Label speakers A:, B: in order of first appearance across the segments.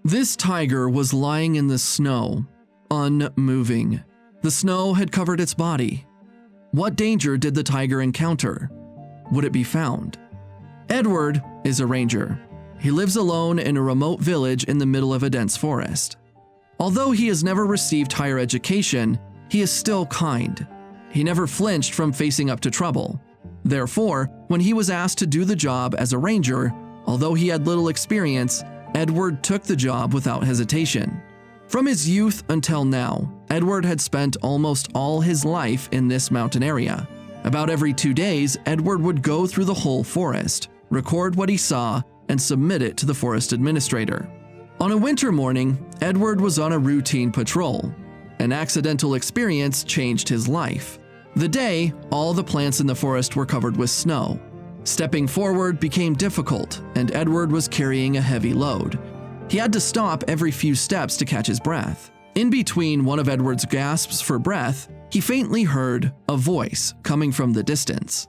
A: This tiger was lying in the snow, unmoving. The snow had covered its body. What danger did the tiger encounter? Would it be found? Edward is a ranger. He lives alone in a remote village in the middle of a dense forest. Although he has never received higher education, he is still kind. He never flinched from facing up to trouble. Therefore, when he was asked to do the job as a ranger, although he had little experience, Edward took the job without hesitation. From his youth until now, Edward had spent almost all his life in this mountain area. About every 2 days, Edward would go through the whole forest, record what he saw, and submit it to the forest administrator. On a winter morning, Edward was on a routine patrol. An accidental experience changed his life. The day, all the plants in the forest were covered with snow. Stepping forward became difficult, and Edward was carrying a heavy load. He had to stop every few steps to catch his breath. In between one of Edward's gasps for breath, he faintly heard a voice coming from the distance.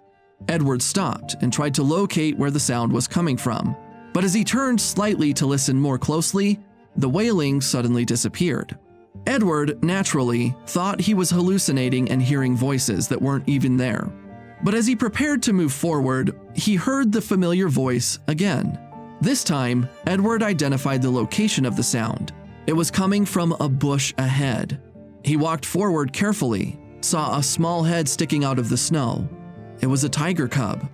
A: Edward stopped and tried to locate where the sound was coming from, but as he turned slightly to listen more closely, the wailing suddenly disappeared. Edward, naturally, thought he was hallucinating and hearing voices that weren't even there. But as he prepared to move forward, he heard the familiar voice again. This time, Edward identified the location of the sound. It was coming from a bush ahead. He walked forward carefully, saw a small head sticking out of the snow. It was a tiger cub.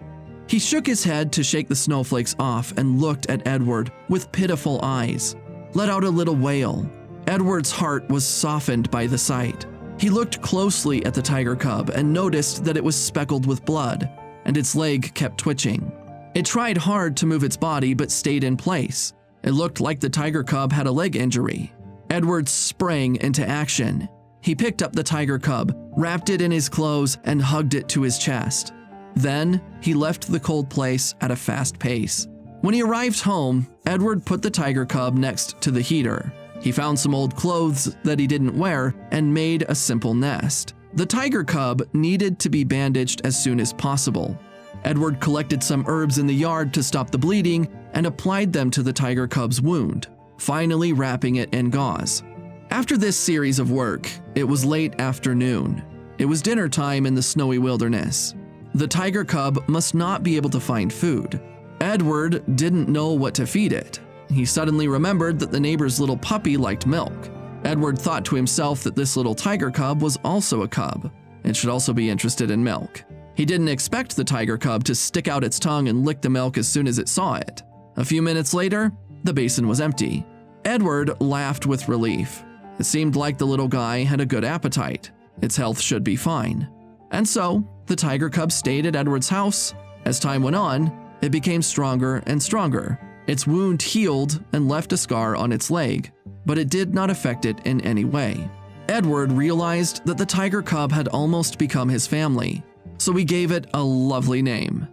A: He shook his head to shake the snowflakes off and looked at Edward with pitiful eyes, let out a little wail. Edward's heart was softened by the sight. He looked closely at the tiger cub and noticed that it was speckled with blood, and its leg kept twitching. It tried hard to move its body but stayed in place. It looked like the tiger cub had a leg injury. Edward sprang into action. He picked up the tiger cub, wrapped it in his clothes, and hugged it to his chest. Then, he left the cold place at a fast pace. When he arrived home, Edward put the tiger cub next to the heater. He found some old clothes that he didn't wear and made a simple nest. The tiger cub needed to be bandaged as soon as possible. Edward collected some herbs in the yard to stop the bleeding and applied them to the tiger cub's wound, finally wrapping it in gauze. After this series of work, it was late afternoon. It was dinner time in the snowy wilderness. The tiger cub must not be able to find food. Edward didn't know what to feed it. He suddenly remembered that the neighbor's little puppy liked milk. Edward thought to himself that this little tiger cub was also a cub. It should also be interested in milk. He didn't expect the tiger cub to stick out its tongue and lick the milk as soon as it saw it. A few minutes later, the basin was empty. Edward laughed with relief. It seemed like the little guy had a good appetite. Its health should be fine. And so, the tiger cub stayed at Edward's house. As time went on, it became stronger and stronger. Its wound healed and left a scar on its leg, but it did not affect it in any way. Edward realized that the tiger cub had almost become his family, so he gave it a lovely name,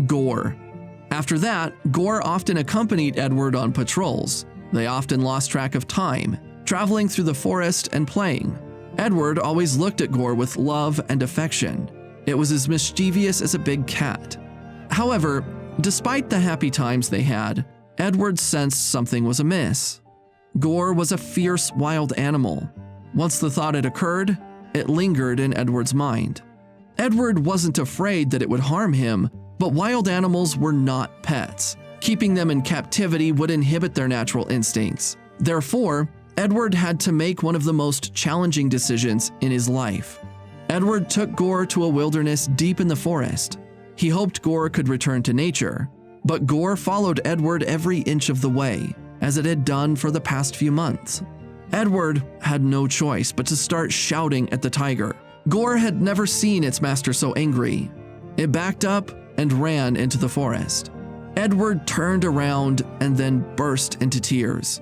A: Gore. After that, Gore often accompanied Edward on patrols. They often lost track of time, traveling through the forest and playing. Edward always looked at Gore with love and affection. It was as mischievous as a big cat. However, despite the happy times they had, Edward sensed something was amiss. Gore was a fierce wild animal. Once the thought had occurred, it lingered in Edward's mind. Edward wasn't afraid that it would harm him, but wild animals were not pets. Keeping them in captivity would inhibit their natural instincts. Therefore, Edward had to make one of the most challenging decisions in his life. Edward took Gore to a wilderness deep in the forest. He hoped Gore could return to nature, but Gore followed Edward every inch of the way, as it had done for the past few months. Edward had no choice but to start shouting at the tiger. Gore had never seen its master so angry. It backed up and ran into the forest. Edward turned around and then burst into tears.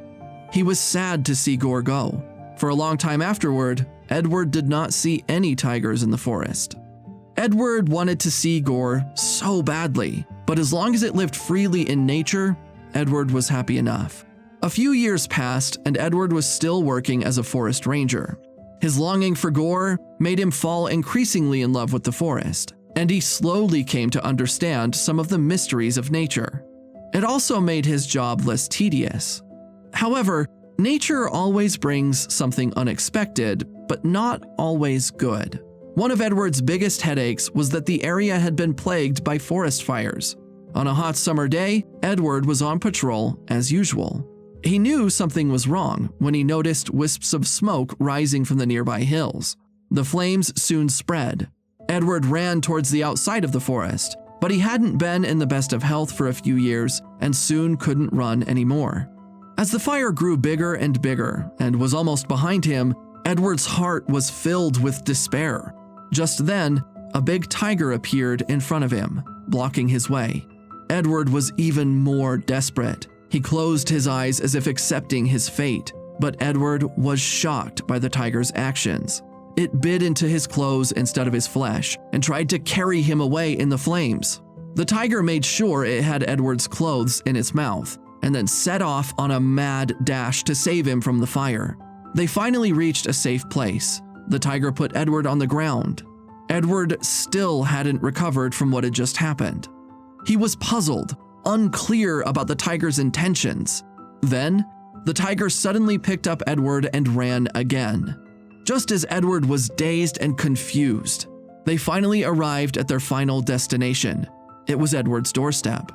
A: He was sad to see Gore go. For a long time afterward, Edward did not see any tigers in the forest. Edward wanted to see Gore so badly, but as long as it lived freely in nature, Edward was happy enough. A few years passed, and Edward was still working as a forest ranger. His longing for Gore made him fall increasingly in love with the forest, and he slowly came to understand some of the mysteries of nature. It also made his job less tedious. However, nature always brings something unexpected, but not always good. One of Edward's biggest headaches was that the area had been plagued by forest fires. On a hot summer day, Edward was on patrol as usual. He knew something was wrong when he noticed wisps of smoke rising from the nearby hills. The flames soon spread. Edward ran towards the outside of the forest, but he hadn't been in the best of health for a few years and soon couldn't run anymore. As the fire grew bigger and bigger and was almost behind him, Edward's heart was filled with despair. Just then, a big tiger appeared in front of him, blocking his way. Edward was even more desperate. He closed his eyes as if accepting his fate, but Edward was shocked by the tiger's actions. It bit into his clothes instead of his flesh and tried to carry him away in the flames. The tiger made sure it had Edward's clothes in its mouth and then set off on a mad dash to save him from the fire. They finally reached a safe place. The tiger put Edward on the ground. Edward still hadn't recovered from what had just happened. He was puzzled, unclear about the tiger's intentions. Then, the tiger suddenly picked up Edward and ran again. Just as Edward was dazed and confused, they finally arrived at their final destination. It was Edward's doorstep.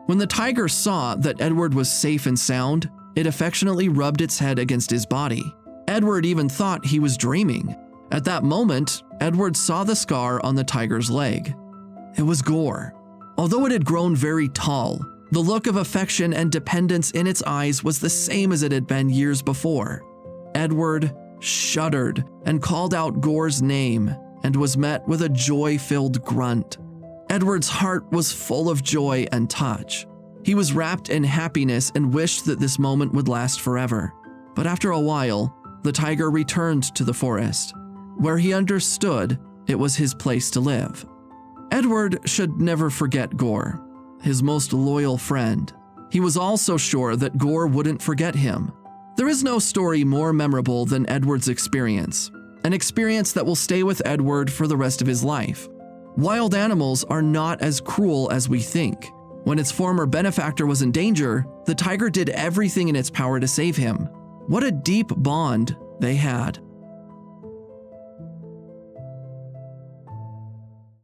A: When the tiger saw that Edward was safe and sound, it affectionately rubbed its head against his body. Edward even thought he was dreaming. At that moment, Edward saw the scar on the tiger's leg. It was Gore. Although it had grown very tall, the look of affection and dependence in its eyes was the same as it had been years before. Edward shuddered and called out Gore's name and was met with a joy-filled grunt. Edward's heart was full of joy and touch. He was wrapped in happiness and wished that this moment would last forever. But after a while, the tiger returned to the forest, where he understood it was his place to live. Edward should never forget Gore, his most loyal friend. He was also sure that Gore wouldn't forget him. There is no story more memorable than Edward's experience, an experience that will stay with Edward for the rest of his life. Wild animals are not as cruel as we think. When its former benefactor was in danger, the tiger did everything in its power to save him. What a deep bond they had.